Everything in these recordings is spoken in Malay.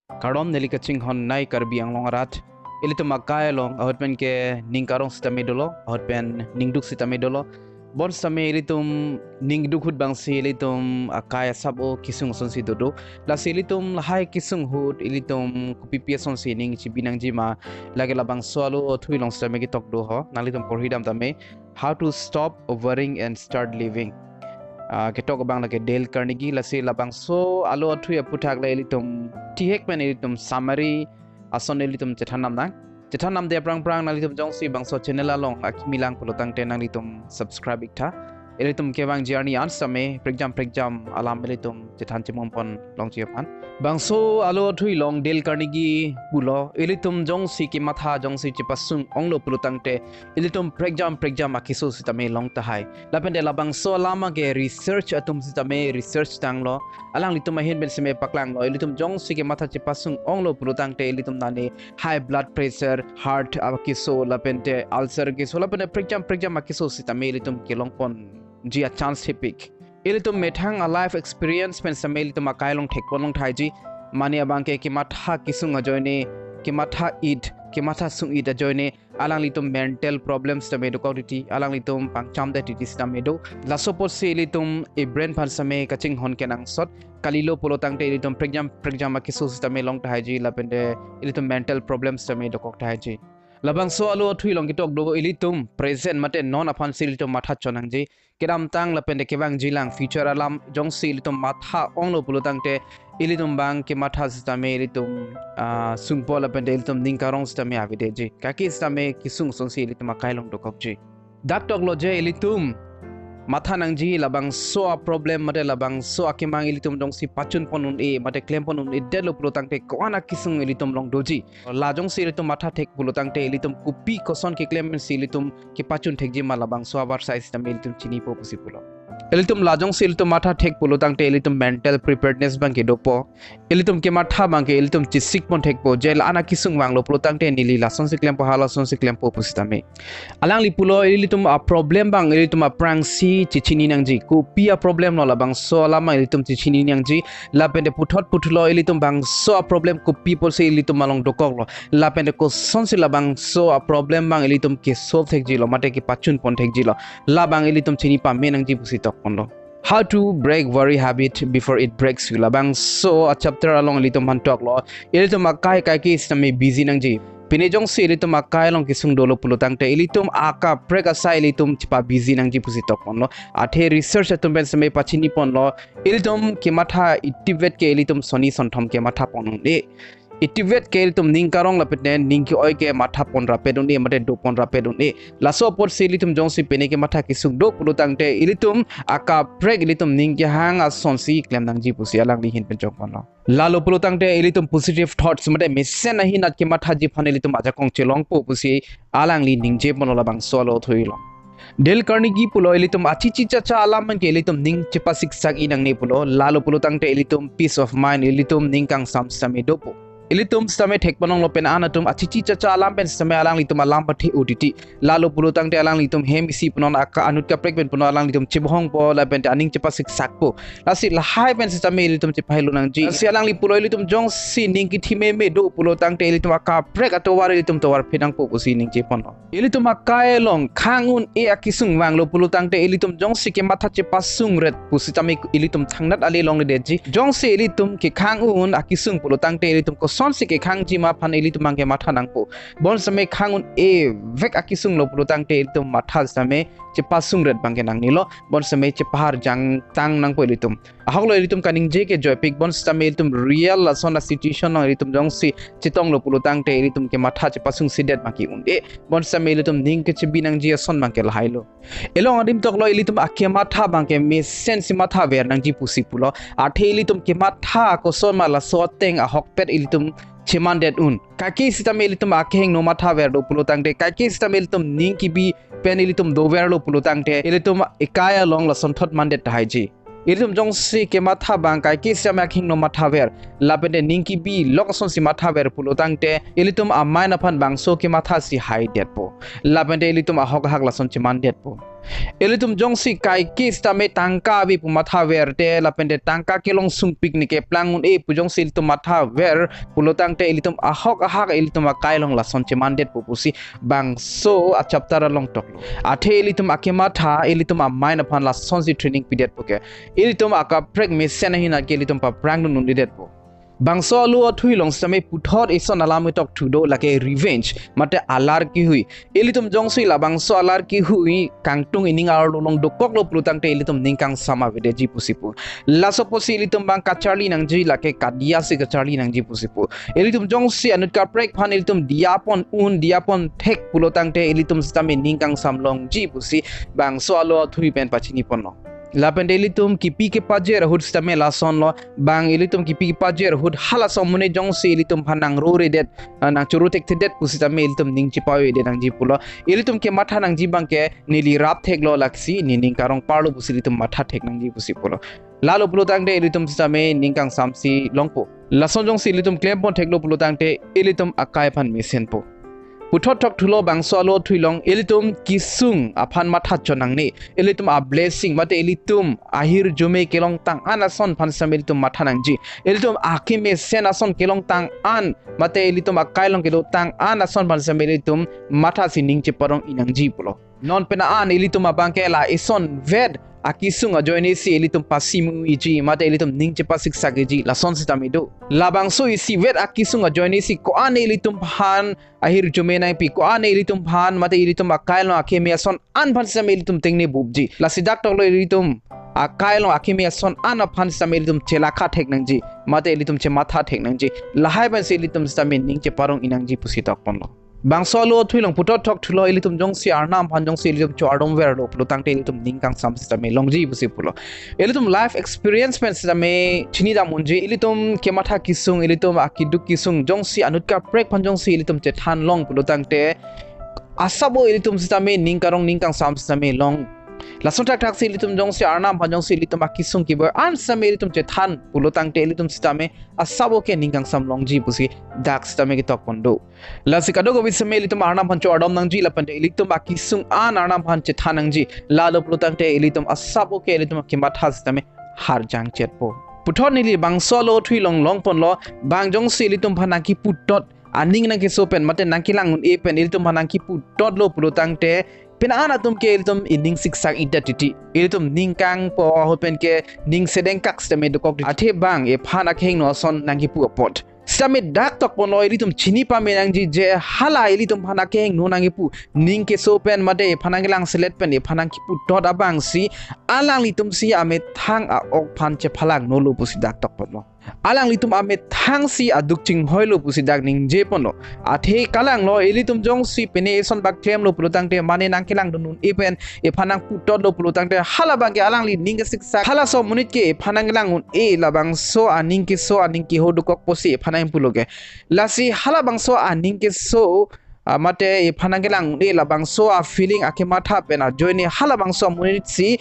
Karom neli kaching hon nai Karbi ang long rat. Ilitum makai long ahot pen ke ningkarong sitame dolo, ahot pen ningduk sitame dolo. Bon same ilitum ningduk hut bang si ilitum akaya sabo kisung son si dodo. La si ilitum lahai kisung hut ilitum kupipia son si ning chibinang jima lagi labang swalo thui long sitame ki tok do ho. Nalitum porhidam tame how to stop worrying and start living. Ketok bang lagi Dale Carnegie lasi labang so alo athui aputhak la ilitum Thihekpen ilitum summary ason ilitum Chethan nam nang Chethan nam de prang nalitum jongsi bang so channel along akimilang pulutang te nalitum subscribe ikta ilitum kebang journey ansame pregjam alam ilitum Chethan Chemum pon long chiapan bang so alo athui long Dale Carnegie pulo ilitum jongsi Kematha Chepasung onglo pulutang te ilitum pregjam akiso sitame long tahai lapende labang so lama ke research atum sitame research tanglo alang litum mahin ben seme paklang lo ilitum jongsi Kematha Chepasung onglo pulutang te ilitum nane high blood pressure heart akiso lapente ulcer ke so lapende pregjam akiso sitame ilitum kelong pon jia chance hipik ilitum methang a life experience pen same ilitum akailong thekpolong thaiji mani abangke Kematha kisung ajoine Kematha Kematha sung id ajoine alang litum mental problems tame do quality alang litum pangcham da titis tame do lasopot se litum e brain pan same kaching hon kenang sot kalilo polotang te litum pregjam akiso tame long thaiji lapende ilitum mental problems tame do kok thaiji labang so alo thui long kitok do ilitum present mate non upon silitum matha chonang ji kedam tang lapende kebang jilang future alam jong silitum matha onglo pulutang te ilitum bang Kematha sistame ilitum sungpo lapende ilitum ningkarong sistame avide ji kaki sistame kisung sonsi ilitum akailong do kok ji daktok lo je ilitum matha nangji labang so a problem mate labang so akimang ilitum dong si pachun ponun e mate claim ponun e delo pulutang te koana kisung ilitum long doji la jong si ilitum matha thek pulutang te ilitum kupi koson ki claim si ilitum ki pachun thekji ma labang so abar size tam ilitum chini po pusi pulo ilitum lajong si ilitum matha thek pulutang te ilitum mental preparedness bang ke dopo ilitum Kematha bang ke ilitum chisik pon thek po jel ana kisung wang lo pulutang te nili la son si claim po hala son si claim po pusi tame alang li pulo ilitum a problem bang ilitum a prang si chichini nangji ku pia problem no labang so lama ilitum chichini nangji lapende puthulo ilitum bang so a problem ku people se ilitum malong dokok lo lapende ko sonsi labang so a problem bang ilitum ke solve thekji lo mate ki pachun pon thekji lo labang ilitum chini pa menangji pusi tok pon lo how to break worry habit before it breaks you labang so a chapter along ilitum han tok lo ilitum akai ki system busy nangji pinejong si ilitum akai long kisung dolo pulutang te ilitum aka prek asai ilitum chipa busy nangji pusi tok pon lo athe research atum ben same pachini pon lo ilitum Kematha activate ke ilitum soni sonthom Kematha pon de activate ke ilitum ningkarong lapetne ningki oi ke matha pon rapedun e mate do pon rapedun e laso por si ilitum jongsi pene Kematha kisung do pulutang te ilitum aka prek ilitum ningki hang a sonsi claim nangji pusi alang li hin penjong pon lo lalo pulutang te ilitum positive thoughts mate mesen nahi nat Kematha ji phane ilitum aja kong chelong po pusi alang li ningje pon lo bang solo thoilo Dale Carnegie pulo ilitum achichi chacha alaman ke ilitum ning chepasik sak inang ne pulo lalo pulutang te ilitum peace of mind ilitum ningkang sam same dopo ilitum stame thekpanong lopen anatum achichi chacha alam pen stame alang litum alam pathi uditi lalo pulutang te alang litum hemisi punon aka anut ka prekben punon alang litum chibhong po la pen aning chepasik sakpo lasi la hai pen stame ilitum chiphailu nang ji si alang li pulo ilitum jong si ning ki thime me do pulutang te ilitum aka prek atowar ilitum towar phedang po pusi ning je pono ilitum akai long khangun e akisung wang lo pulutang te ilitum jong si Kematha Chepasung ret pusi tami ilitum thangnat ali long le deji jong si ilitum ki khangun akisung pulutang te ilitum son si ke khang ji ma phan ilitum mang Kematha nangpo bon same khangun e vek akisung lo pulutang te ilitum matha same Chepasung ret bang ke nang nilo bon same chepahar jang tang nangpo ilitum ahok lo ilitum kaning je ke joy pik bon same ilitum real la sona situation no ilitum jong si chitong lo pulutang te ilitum Kematha Chepasung sidet maki unde bon same ilitum ning ke chibi nang ji son mang ke lailo elong adim tok lo ilitum Kematha bang ke me sense matha ver nang ji pusi pulo athe ilitum Kematha ko son mala so teng ahok pet ilitum cheman det un kaki sistem ilitum akheng no matha ver do pulutang te kaki sistem ilitum ning ki bi pen ilitum do ver lo pulutang te ilitum ikaya long la son thot mandet haiji ilitum jong si Kematha bang kaki sistem akheng no matha ver lapende ning ki bi lokson si matha ver pulutang te ilitum amai na phan bang so Kematha si hai det po lapende ilitum ahok hak la son cheman det po Elitum jongsi kai kis tame tangka bi pu matha verte la pende tangka kelong sung picnic e plangun e pu jongsi elitum matha ver pulotang te elitum ahak elitum akailong la sonche mandet pu pusi bang so a chapter long tok athe elitum akematha elitum a mine upon la sonsi training period puke elitum aka preg me senahina ke elitum pa prang nun didet pu bangso alu athui long same puthor ison alami tok thudo lake revenge mate alar ki hui elitum jongsui la bangso alar ki hui kangtung ining ar long dokok lo plutang te elitum ningkang sama vede ji pusipu la soposi elitum bang kacharli nang ji lake kadia se kacharli nang ji pusipu elitum jongsi anut ka prek phan elitum diapon thek pulotang te elitum stame ningkang samlong ji pusi bangso alu athui pen pachini ponno Lapan elitum kipi ke pajer hud stame lason lo bang elitum kipi ke pajer hud hala somune jongsi elitum phanang rore det nang churu tek det pusitame elitum ning chipawe de nang jipulo elitum ke matha nang jibang ke nili rap thek lo laksi ni ning karong parlo pusilitum matha thek nang ji pusipulo lalo pulutang de elitum stame ningkang samsi longpo lason jongsi elitum klempon thek lo pulutang te elitum akai phan mesen po Puthot tok thulo bangso alo thuilong elitum kisung aphan matha chonangni elitum a blessing mate elitum ahir jume kelong tang anason phan samelitum matha nangji elitum akime senason kelong tang an mate elitum akailong kelo tang anason phan samelitum matha sining cheparong inangji pulo non pena an elitum abangke la ison ved akisung ajoine si elitum pasimu iji mate elitum ning chepa siksa geji la son sitamido labang so isi vet akisung ajoine si ko ane elitum phan ahir jumena pi ko ane elitum phan mate elitum akail no akemia son an phan sam elitum tengne bubji la sidak tok lo elitum akail no akemia son an phan sam elitum chelakha thek nangji mate elitum che matha thek nangji lahai ban se elitum stamin ning che parong inangji pusitak ponlo Bangso lo thuilong putot thok thulo elitum jongsi arnam phan jongsi elitum chordom ver lo plutang te elitum ningkang sam system longji busi pulo elitum life experience pen system chini da munji elitum kematha kisung elitum akiduk kisung jongsi anutka prek phan jongsi elitum Chethan long plutang te asabo elitum system ningkarong ningkang sam system long Lason tak tak elitum jongsi arnam phan jongsi elitum akisung kiber an sam elitum Chethan pulotang te elitum system asabo ke ningkang sam longji busi dak system ki tok pondo Lasikado go with Samel to Marnam Pancho Adam Nangji Lapan elitum Akisung an Arnam Pan Chethanangji Lalo Plutante elitum Asabo ke elitum Kematha System Harjang Chetpo Putonili bang solo twilong long pon lo bang jong si elitum Panaki putot aning nang kisopen mate nangkilang un epen elitum Panaki putot lo Plutante Pinana tum ke elitum inding siksak identity elitum ningkang po hopen ke ning sedeng kak steme dokok athe bang e phanak heng no son nangki pu pot Stame dak tok pono elitum chini pa menangji je hala elitum phanake heng no nangi pu ning ke so pen made phanangilang selet pen e phanang ki pu dot abang si alang litum si ame thang a ok phan che phalang no lo pu si dak tok pono alang litum ame thang si aduk ching hoilo pu si dak ning je pono athe kalang lo elitum jong si pene son bak klem lo pulutang te mane nang kelang dunun e pen e phanang pu dot lo pulutang te hala bang ke alang li ning ke siksa hala so munit ke phanangilang un e labang so aning ki ho dukok posi phanang puloge lasi hala bangso aning ke so mate e phanangelang de la bangso a feeling Kematha pena join hala bangso munit si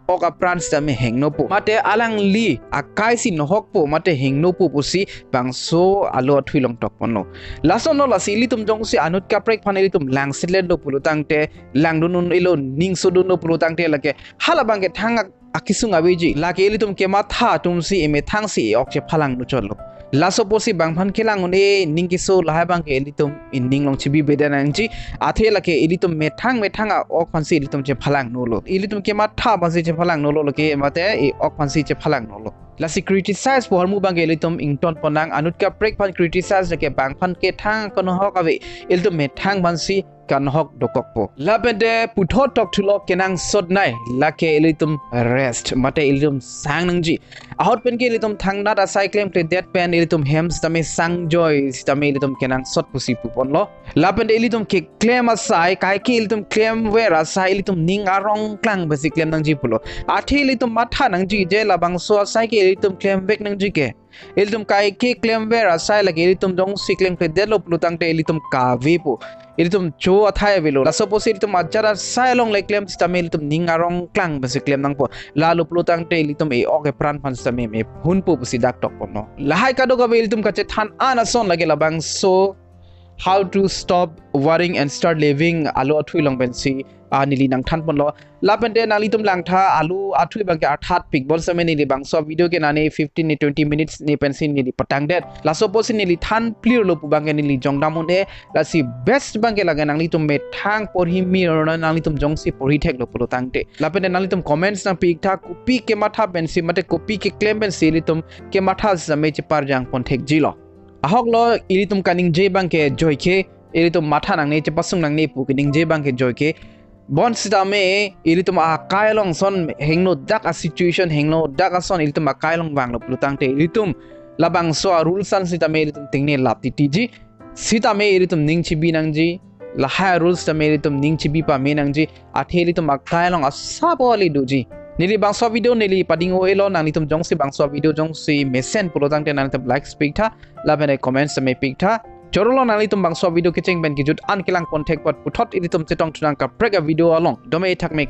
oka prans tame hengno po mate alang li akai si nohok po mate hengno po pusi bangso alo thuilong tok pono lason no lasi litum jong si anut ka prek phaneli tum lang silend do pulutang te lang dunun ilo ning so dun no pulutang te lake hala bangke thanga akisung abiji lake elitum Kematha tum si eme thang si ok che phalang nu cholo Laso posi bang phan kelang une ningkiso lahai bang ke elitum inding long chibi bedanangji athe lake elitum methang a ok phansi elitum che phalang nolo elitum Kematha phansi che phalang nolo loke mate e ok phansi che phalang nolo lasi criticize por mu bang elitum ington ponang anutka prek phan criticize lake bang phan ke thang kono hok ave elitum methang phansi kan hok dokokpo lapende puthot tok thulo kenang sod nai lake elitum rest mate elitum sang nangji ahot pen ke elitum thangna da cyclem te that pen elitum hems tame sang joy tame elitum kenang sod pusi pupon lo lapende elitum ke claim asai kai ke elitum claim where asai elitum ning arong klang basi claim nangji pulo athi elitum matha nangji je labang so asai ke elitum claim back nangji ke elitum kai ke claim where asai lage elitum dong si claim te delo plutang te elitum ka vepo elitum cho athai velo la suppose elitum ajara sai long like claim system elitum ningarong klang basi claim nang po lalu plutang te elitum e ok pran phan system me hun po busi dak tok pono lahai ka do ga elitum ka Chethan anason lage labang so how to stop worrying and start living alu athui long ben si nili nang than pon lo lapen de nali tum lang tha alu athui bang ke athat pik bol same nili bang so video ke nani 15 ni 20 minutes ni pensin nili patang det la so pos nili than clear lo pu bang ke nili jong damun e la si best bang ke laga nangli tum me thang por hi mi ro nangli tum jong si por hi thek lo pu tang te lapen de nali tum comments na pik tha copy ke matha ben si mate copy ke claim ben si li tum ke matha same che par jang pon thek ji lo ahok lo iri tum kaning je bang ke joy ke iri tum matha nang ne Chepasung nang ne pu kining je bang ke joy ke bon sita me iri tum a kailong son hengno dak a situation hengno dak a son iri tum a kailong bang lo plutang te iri tum labang so a rule san sita me iri tum tingne lap ti ti ji sita me iri tum ning chi bi nang ji la ha rules ta me iri tum ning chi bi pa me nang ji a the iri tum a kailong a sa bo li du ji nili bang so video nili pading o elo nang litum jong si bang so video jong si mesen pulotang te nang litum like speak tha laben e comments me pick tha jorolo nang litum bang so video kicheng ben ki jut an kilang contact pot puthot ilitum chetong tunang ka prega video along dome thak me